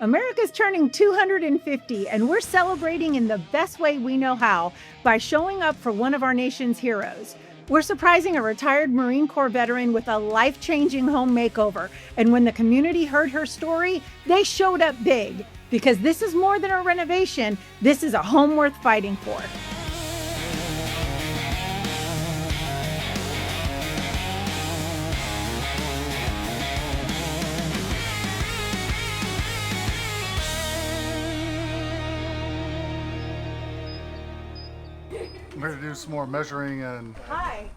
America's turning 250, and we're celebrating in the best way we know how by showing up for one of our nation's heroes. We're surprising a retired Marine Corps veteran with a life-changing home makeover. And when the community heard her story, they showed up big. Because this is more than a renovation, this is a home worth fighting for. I'm here to do some more measuring and... Hi,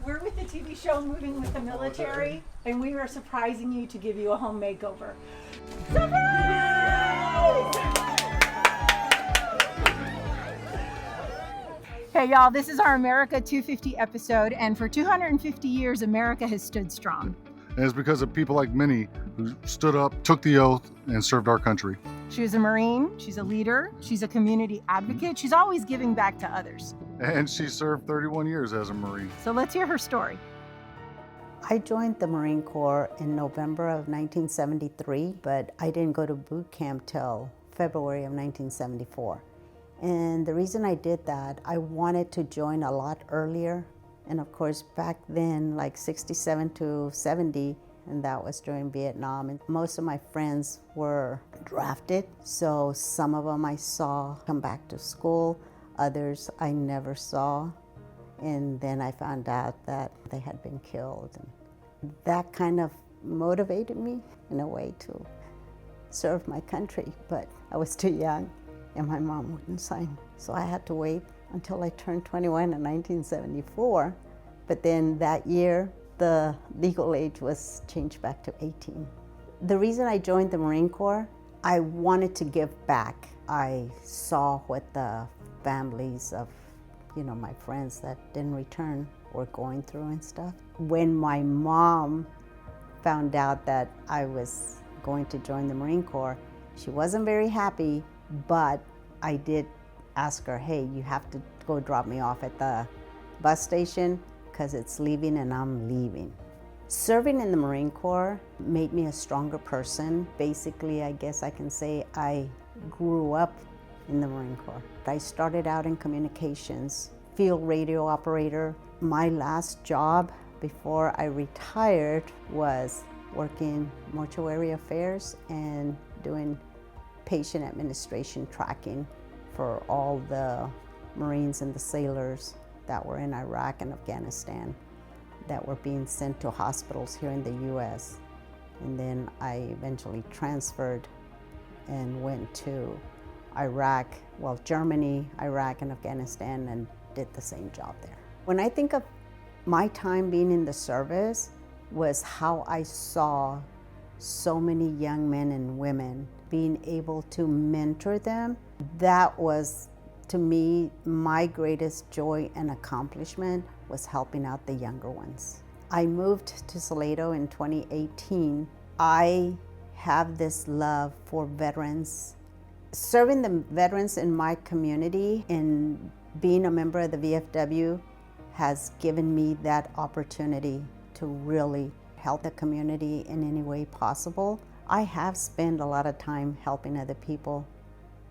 we're with the TV show Moving with the Military, and we are surprising you to give you a home makeover. Surprise! Hey y'all, this is our America 250 episode, and for 250 years, America has stood strong. And it's because of people like Minnie who stood up, took the oath, and served our country. She was a Marine, she's a leader, she's a community advocate, she's always giving back to others. And she served 31 years as a Marine. So let's hear her story. I joined the Marine Corps in November of 1973, but I didn't go to boot camp till February of 1974. And the reason I did that, I wanted to join a lot earlier. And of course, back then, like 67 to 70, and that was during Vietnam. And most of my friends were drafted, so some of them I saw come back to school, others I never saw. And then I found out that they had been killed. And that kind of motivated me in a way to serve my country, but I was too young and my mom wouldn't sign. So I had to wait until I turned 21 in 1974. But then that year, the legal age was changed back to 18. The reason I joined the Marine Corps, I wanted to give back. I saw what the families of, my friends that didn't return were going through and stuff. When my mom found out that I was going to join the Marine Corps, she wasn't very happy, but I did ask her, hey, you have to go drop me off at the bus station because it's leaving and I'm leaving. Serving in the Marine Corps made me a stronger person. Basically, I guess I can say I grew up in the Marine Corps. I started out in communications, field radio operator. My last job before I retired was working mortuary affairs and doing patient administration tracking for all the Marines and the sailors that were in Iraq and Afghanistan that were being sent to hospitals here in the US. And then I eventually transferred and went to Germany, Iraq, and Afghanistan, and did the same job there. When I think of my time being in the service, was how I saw so many young men and women, being able to mentor them. That was, to me, my greatest joy and accomplishment was helping out the younger ones. I moved to Salado in 2018. I have this love for veterans. Serving the veterans in my community and being a member of the VFW has given me that opportunity to really help the community in any way possible. I have spent a lot of time helping other people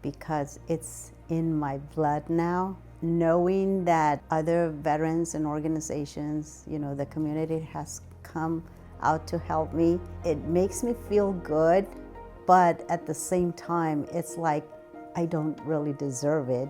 because it's in my blood now. Knowing that other veterans and organizations, the community has come out to help me, it makes me feel good, but at the same time, it's like I don't really deserve it.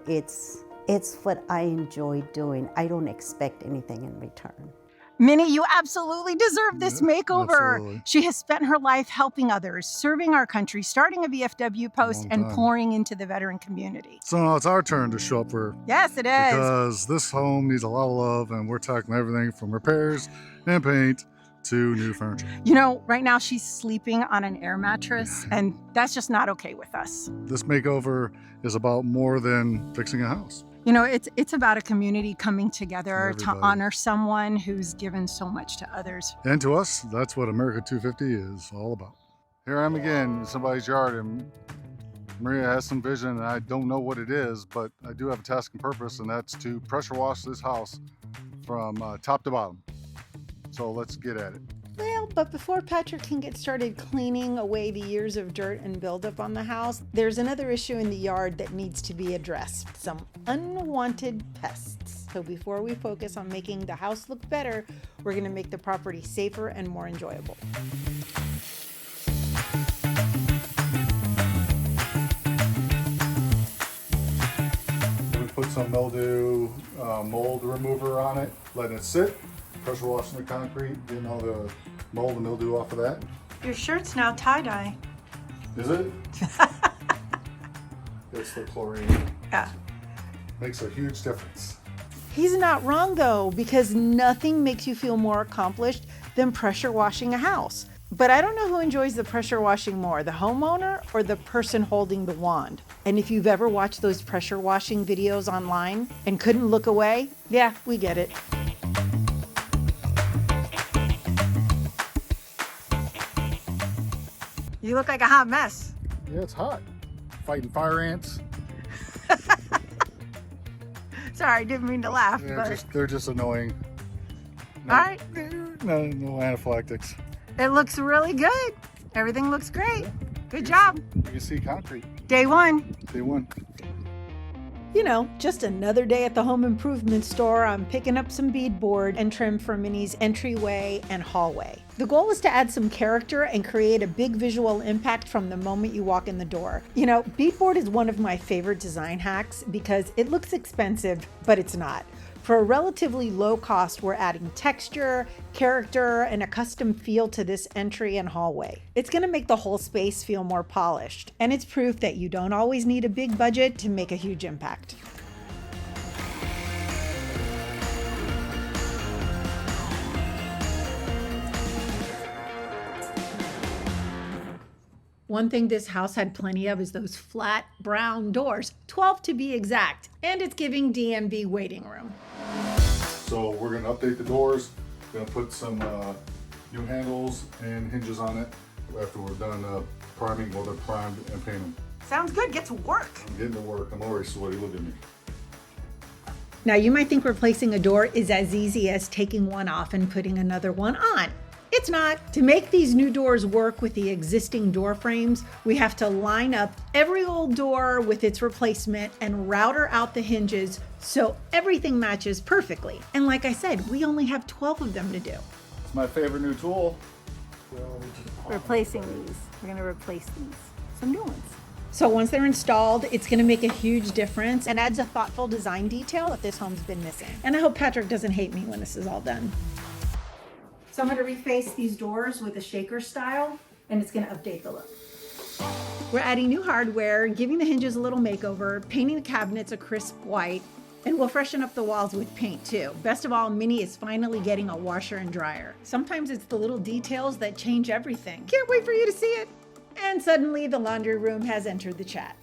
It's what I enjoy doing. I don't expect anything in return. Minnie, you absolutely deserve this makeover. Absolutely. She has spent her life helping others, serving our country, starting a VFW Post, and pouring into the veteran community. So now it's our turn to show up for... Yes, it is. Because this home needs a lot of love, and we're tackling everything from repairs and paint to new furniture. Right now she's sleeping on an air mattress, and that's just not okay with us. This makeover is about more than fixing a house. It's about a community coming together to Everybody. honor someone who's given so much to others. And to us, that's what America 250 is all about. Here I am again in somebody's yard, and Maria has some vision, and I don't know what it is, but I do have a task and purpose, and that's to pressure wash this house from top to bottom. So let's get at it. Well, but before Patrick can get started cleaning away the years of dirt and buildup on the house, there's another issue in the yard that needs to be addressed, some unwanted pests. So before we focus on making the house look better, we're gonna make the property safer and more enjoyable. Put some mildew mold remover on it, letting it sit, pressure washing the concrete, getting all the mold and mildew off of that. Your shirt's now tie-dye. Is it? It's the chlorine. Yeah. Makes a huge difference. He's not wrong though, because nothing makes you feel more accomplished than pressure washing a house. But I don't know who enjoys the pressure washing more, the homeowner or the person holding the wand. And if you've ever watched those pressure washing videos online and couldn't look away, yeah, we get it. You look like a hot mess. Yeah, it's hot. Fighting fire ants. Sorry, didn't mean to laugh. They're just annoying. No, All right. No anaphylactics. It looks really good. Everything looks great. Good job. You can see concrete. Day one. Day one. You know, just another day at the home improvement store. I'm picking up some beadboard and trim for Minnie's entryway and hallway. The goal is to add some character and create a big visual impact from the moment you walk in the door. You know, beadboard is one of my favorite design hacks because it looks expensive, but it's not. For a relatively low cost, we're adding texture, character, and a custom feel to this entry and hallway. It's gonna make the whole space feel more polished, and it's proof that you don't always need a big budget to make a huge impact. One thing this house had plenty of is those flat brown doors, 12 to be exact, and it's giving DMV waiting room. So we're gonna update the doors, gonna put some new handles and hinges on it after we're done priming. Well, they're primed and painted. Sounds good, get to work. I'm getting to work, I'm already sweaty, look at me. Now you might think replacing a door is as easy as taking one off and putting another one on. It's not. To make these new doors work with the existing door frames, we have to line up every old door with its replacement and router out the hinges so everything matches perfectly. And like I said, we only have 12 of them to do. It's my favorite new tool. Replacing these. We're gonna replace these. Some new ones. So once they're installed, it's gonna make a huge difference and adds a thoughtful design detail that this home's been missing. And I hope Patrick doesn't hate me when this is all done. So I'm gonna reface these doors with a shaker style, and it's gonna update the look. We're adding new hardware, giving the hinges a little makeover, painting the cabinets a crisp white, and we'll freshen up the walls with paint too. Best of all, Minnie is finally getting a washer and dryer. Sometimes it's the little details that change everything. Can't wait for you to see it. And suddenly the laundry room has entered the chat.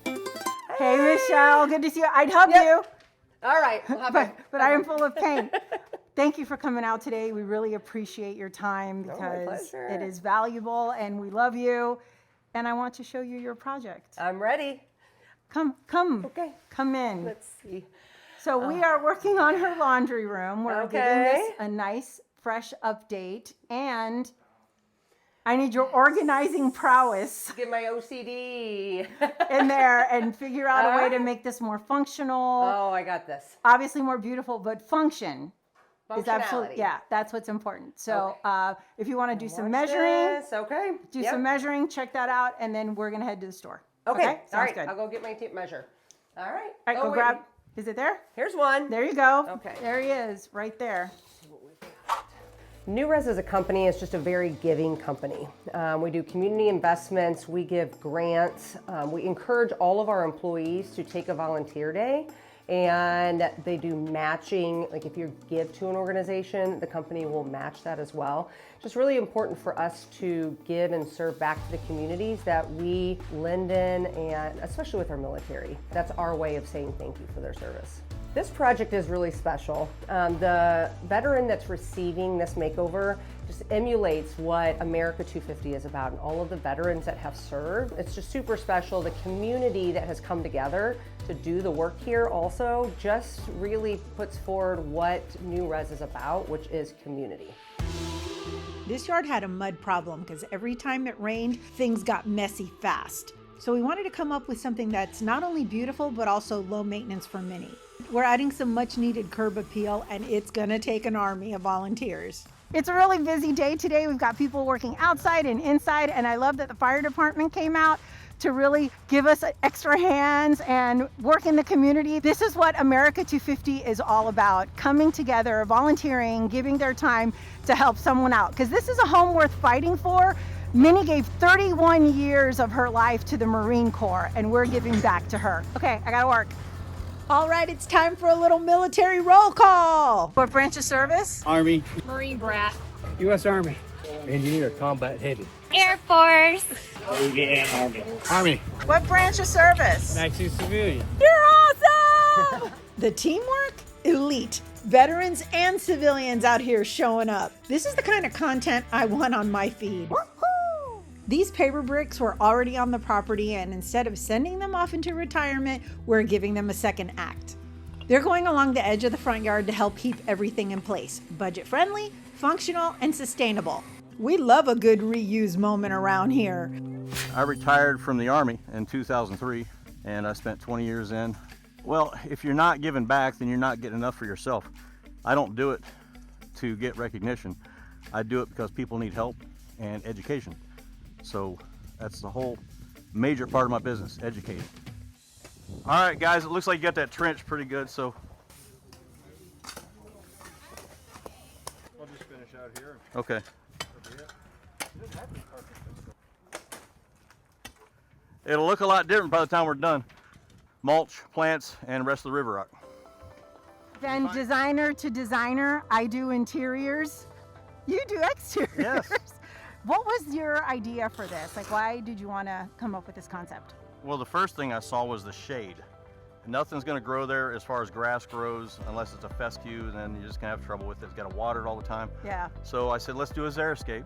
Hey Michelle, good to see you. I'd hug you. All right. But I am full of pain. Thank you for coming out today. We really appreciate your time because it is valuable and we love you. And I want to show you your project. I'm ready. Come Okay. Come in. Let's see. So we are working on her laundry room. We're giving this a nice, fresh update. And I need your organizing prowess Get my OCD. in there and figure out a way to make this more functional. Oh, I got this. Obviously more beautiful, but function. Is absolutely, Functionality. yeah, that's what's important. So if you want to do some Watch measuring, this. Okay. do some measuring, check that out, and then we're going to head to the store. Okay. All Sounds right. good. I'll go get my tape measure. All right. All right, Oh, go wait. grab. Is it there? Here's one. There you go. Okay. There he is, right there. New Res as a company is just a very giving company. We do community investments, we give grants, we encourage all of our employees to take a volunteer day, and they do matching. Like if you give to an organization, the company will match that as well. It's just really important for us to give and serve back to the communities that we lend in, and especially with our military. That's our way of saying thank you for their service. This project is really special. The veteran that's receiving this makeover just emulates what America 250 is about, and all of the veterans that have served. It's just super special. The community that has come together to do the work here also just really puts forward what New Res is about, which is community. This yard had a mud problem because every time it rained, things got messy fast. So we wanted to come up with something that's not only beautiful, but also low maintenance for Minnie. We're adding some much needed curb appeal, and it's gonna take an army of volunteers. It's a really busy day today. We've got people working outside and inside, and I love that the fire department came out to really give us extra hands and work in the community. This is what America 250 is all about, coming together, volunteering, giving their time to help someone out, because this is a home worth fighting for. Minnie gave 31 years of her life to the Marine Corps, and we're giving back to her. Okay, I gotta work. All right, it's time for a little military roll call. What branch of service? Army. Marine brat. U.S. Army. Engineer, combat headed. Air Force. Oh, yeah, Army. Army. What branch of service? Active civilian. You're awesome! The teamwork? Elite. Veterans and civilians out here showing up. This is the kind of content I want on my feed. Woo-hoo! These paper bricks were already on the property, and instead of sending them off into retirement, we're giving them a second act. They're going along the edge of the front yard to help keep everything in place. Budget friendly, functional, and sustainable. We love a good reuse moment around here. I retired from the Army in 2003, and I spent 20 years in. Well, if you're not giving back, then you're not getting enough for yourself. I don't do it to get recognition. I do it because people need help and education. So that's the whole major part of my business, educating. All right, guys, it looks like you got that trench pretty good, so I'll just finish out here. Okay. It'll look a lot different by the time we're done. Mulch, plants, and the rest of the river rock. Then designer to designer, I do interiors. You do exteriors. Yes. What was your idea for this? Like, why did you want to come up with this concept? Well, the first thing I saw was the shade. Nothing's gonna grow there as far as grass grows unless it's a fescue, and then you're just gonna have trouble with it. It's gotta water it all the time. Yeah. So I said, let's do a xeriscape.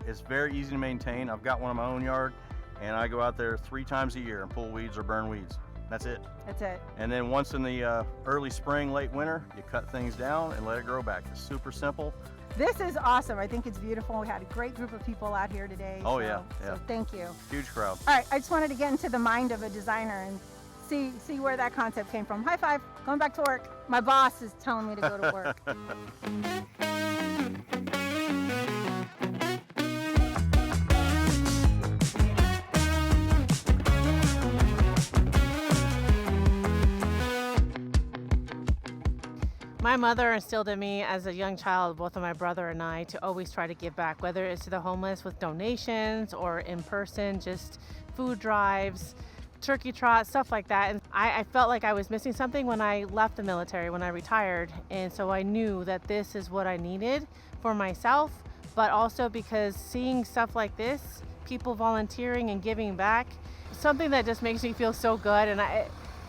It's very easy to maintain. I've got one in my own yard, and I go out there 3 times a year and pull weeds or burn weeds. That's it. That's it. And then once in the early spring, late winter, you cut things down and let it grow back. It's super simple. This is awesome. I think it's beautiful. We had a great group of people out here today. Oh, yeah. So thank you. Huge crowd. All right, I just wanted to get into the mind of a designer and see where that concept came from. High five, going back to work. My boss is telling me to go to work. My mother instilled in me as a young child, both of my brother and I, to always try to give back, whether it's to the homeless with donations or in person, just food drives, turkey trot, stuff like that. And I felt like I was missing something when I left the military, when I retired. And so I knew that this is what I needed for myself, but also because seeing stuff like this, people volunteering and giving back, something that just makes me feel so good. And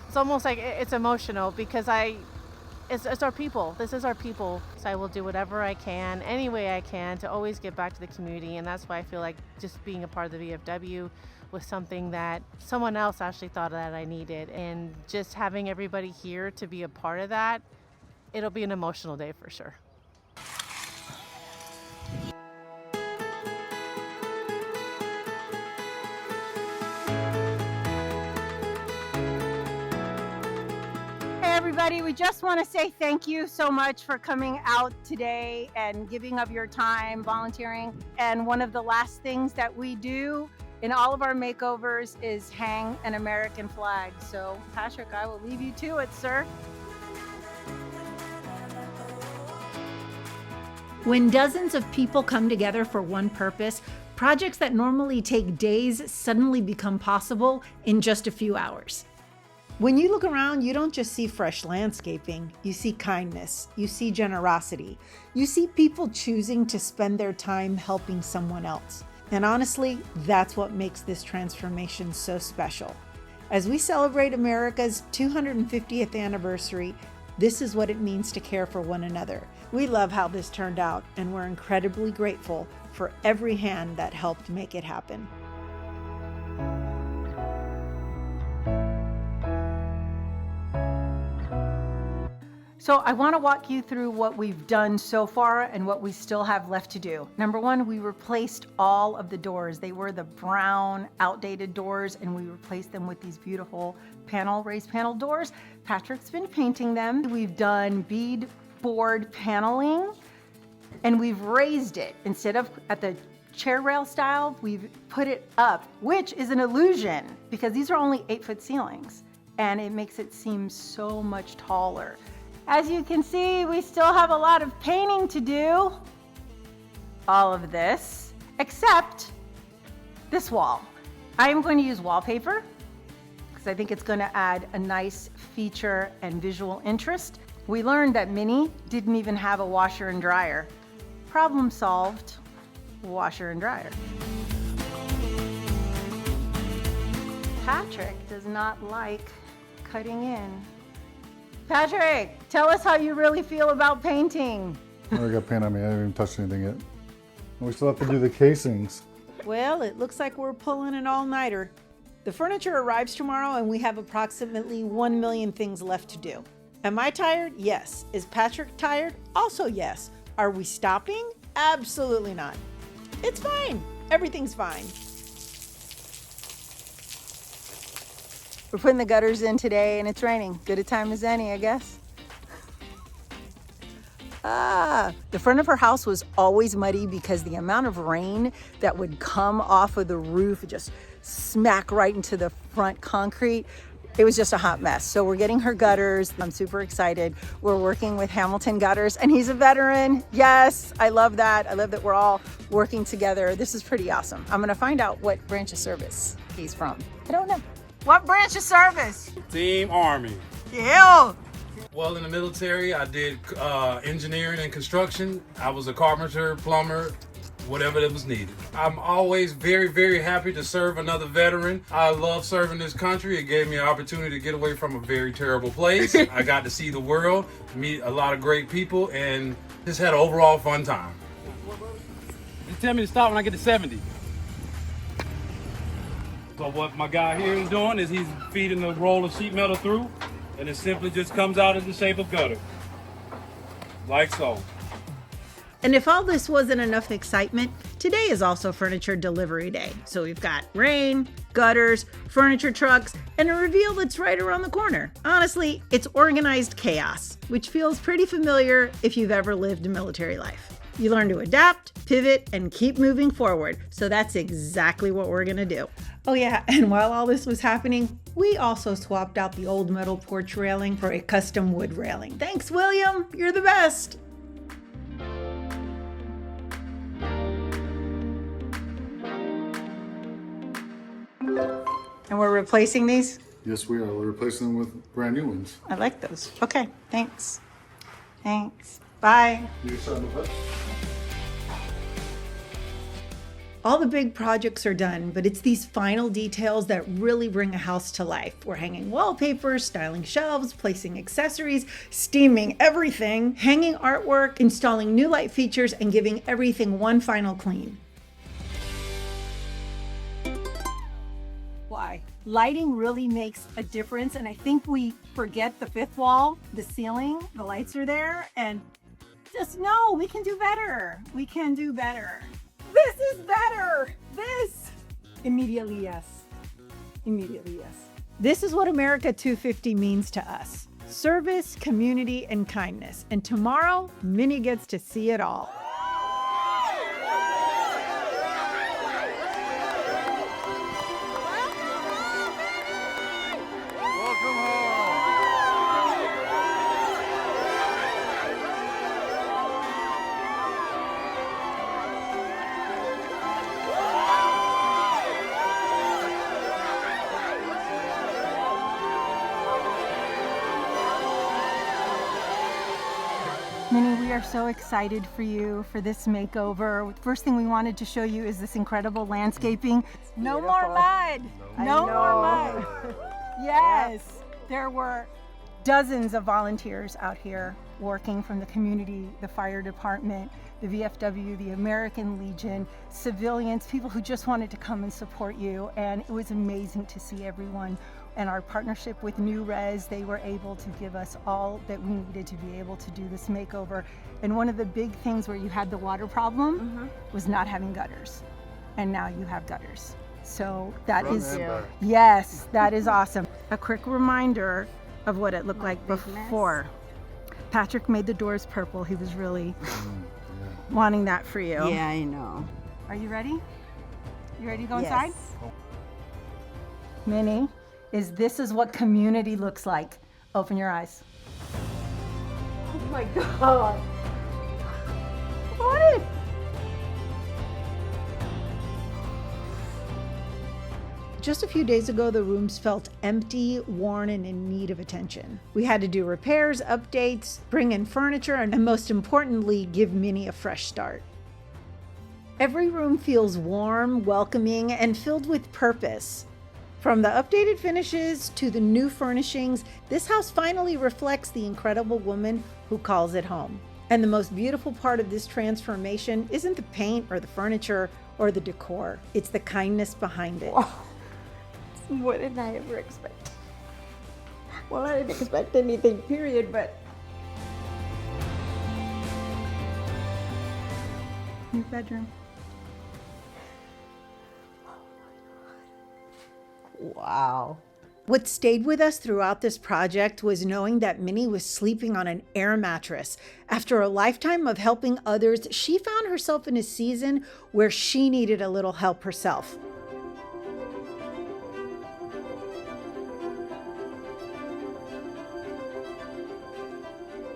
it's almost like it's emotional because it's our people. This is our people. So I will do whatever I can, any way I can, to always give back to the community. And that's why I feel like just being a part of the VFW was something that someone else actually thought that I needed. And just having everybody here to be a part of that, it'll be an emotional day for sure. Everybody, we just want to say thank you so much for coming out today and giving of your time, volunteering. And one of the last things that we do in all of our makeovers is hang an American flag. So, Patrick, I will leave you to it, sir. When dozens of people come together for one purpose, projects that normally take days suddenly become possible in just a few hours. When you look around, you don't just see fresh landscaping, you see kindness, you see generosity, you see people choosing to spend their time helping someone else. And honestly, that's what makes this transformation so special. As we celebrate America's 250th anniversary, this is what it means to care for one another. We love how this turned out, and we're incredibly grateful for every hand that helped make it happen. So I want to walk you through what we've done so far and what we still have left to do. Number one, we replaced all of the doors. They were the brown, outdated doors, and we replaced them with these beautiful raised panel doors. Patrick's been painting them. We've done bead board paneling, and we've raised it. Instead of at the chair rail style, we've put it up, which is an illusion because these are only 8-foot ceilings, and it makes it seem so much taller. As you can see, we still have a lot of painting to do. All of this, except this wall. I am going to use wallpaper because I think it's going to add a nice feature and visual interest. We learned that Minnie didn't even have a washer and dryer. Problem solved, washer and dryer. Patrick does not like cutting in. Patrick, tell us how you really feel about painting. I got paint on me. I haven't even touched anything yet. We still have to do the casings. Well, it looks like we're pulling an all-nighter. The furniture arrives tomorrow and we have approximately 1 million things left to do. Am I tired? Yes. Is Patrick tired? Also yes. Are we stopping? Absolutely not. It's fine. Everything's fine. We're putting the gutters in today and it's raining. Good a time as any, I guess. The front of her house was always muddy because the amount of rain that would come off of the roof, just smack right into the front concrete. It was just a hot mess. So we're getting her gutters. I'm super excited. We're working with Hamilton Gutters and he's a veteran. Yes, I love that. I love that we're all working together. This is pretty awesome. I'm gonna find out what branch of service he's from. I don't know. What branch of service? Team Army. Yeah. Well, in the military, I did engineering and construction. I was a carpenter, plumber, whatever that was needed. I'm always very, very happy to serve another veteran. I love serving this country. It gave me an opportunity to get away from a very terrible place. I got to see the world, meet a lot of great people, and just had an overall fun time. You tell me to stop when I get to 70. So what my guy here is doing is he's feeding the roll of sheet metal through, and it simply just comes out in the shape of gutter. Like so. And if all this wasn't enough excitement, today is also furniture delivery day. So we've got rain, gutters, furniture trucks, and a reveal that's right around the corner. Honestly, it's organized chaos, which feels pretty familiar if you've ever lived a military life. You learn to adapt, pivot, and keep moving forward. So that's exactly what we're gonna do. Oh yeah, and while all this was happening, we also swapped out the old metal porch railing for a custom wood railing. Thanks, William, you're the best. And we're replacing these? Yes, we are. We're replacing them with brand new ones. I like those. Okay, thanks. Thanks. Bye. You excited about that? All the big projects are done, but it's these final details that really bring a house to life. We're hanging wallpaper, styling shelves, placing accessories, steaming everything, hanging artwork, installing new light features, and giving everything one final clean. Why? Lighting really makes a difference, and I think we forget the fifth wall, the ceiling, the lights are there, and just no, we can do better. We can do better. This is better. This. Immediately, yes. Immediately, yes. This is what America 250 means to us. Service, community, and kindness. And tomorrow, Minnie gets to see it all. Minnie, we are so excited for you for this makeover. The first thing we wanted to show you is this incredible landscaping. No more mud. No more mud. Yes. There were dozens of volunteers out here working from the community, the fire department, the VFW, the American Legion, civilians, people who just wanted to come and support you. And it was amazing to see everyone. And our partnership with New Res, they were able to give us all that we needed to be able to do this makeover. And one of the big things where you had the water problem was not having gutters. And now you have gutters. So that is, yes, that is awesome. A quick reminder of what it looked like before. Patrick made the doors purple. He was really wanting that for you. Yeah, I know. Are you ready? You ready to go Yes. inside? Minnie, this is what community looks like. Open your eyes. Oh my God. What? Just a few days ago, the rooms felt empty, worn, and in need of attention. We had to do repairs, updates, bring in furniture, and most importantly, give Minnie a fresh start. Every room feels warm, welcoming, and filled with purpose. From the updated finishes to the new furnishings, this house finally reflects the incredible woman who calls it home. And the most beautiful part of this transformation isn't the paint or the furniture or the decor. It's the kindness behind it. Wow. It's more than I ever expected. Well, I didn't expect anything, period, but New bedroom. wow. What stayed with us throughout this project was knowing that Minnie was sleeping on an air mattress. After a lifetime of helping others, she found herself in a season where she needed a little help herself.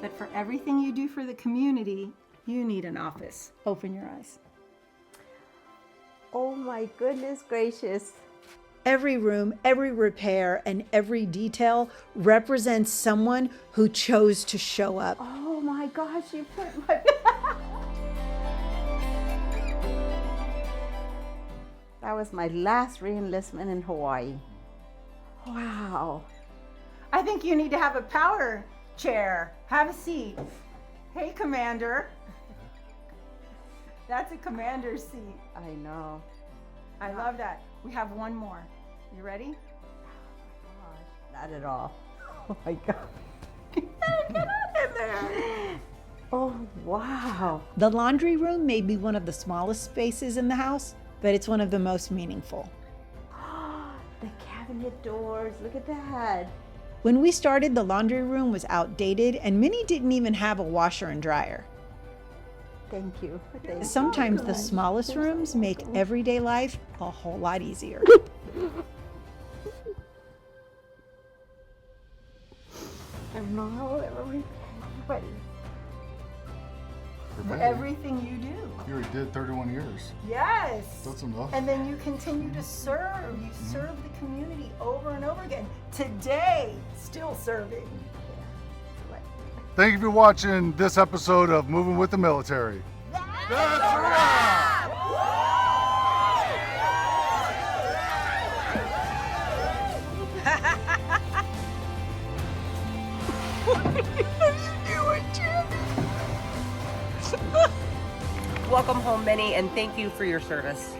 But for everything you do for the community, you need an office. Open your eyes. Oh my goodness gracious. Every room, every repair, and every detail represents someone who chose to show up. Oh my gosh, you put my... That was my last re-enlistment in Hawaii. Wow. I think you need to have a power chair. Have a seat. Hey, Commander. That's a commander's seat. I know. I love that. We have one more. You ready? Not at all. Oh my God. Get in there. Oh, wow. The laundry room may be one of the smallest spaces in the house, but it's one of the most meaningful. The cabinet doors, look at that. When we started, the laundry room was outdated and Minnie didn't even have a washer and dryer. Thank you. Sometimes the smallest rooms make everyday life a whole lot easier. I don't know how I'll ever repay anybody. For everything you do. You already did 31 years. Yes. That's enough. And then you continue to serve. You serve the community over and over again. Today, still serving. Thank you for watching this episode of Moving with the Military. That's a wrap! Welcome home, Minnie, and thank you for your service.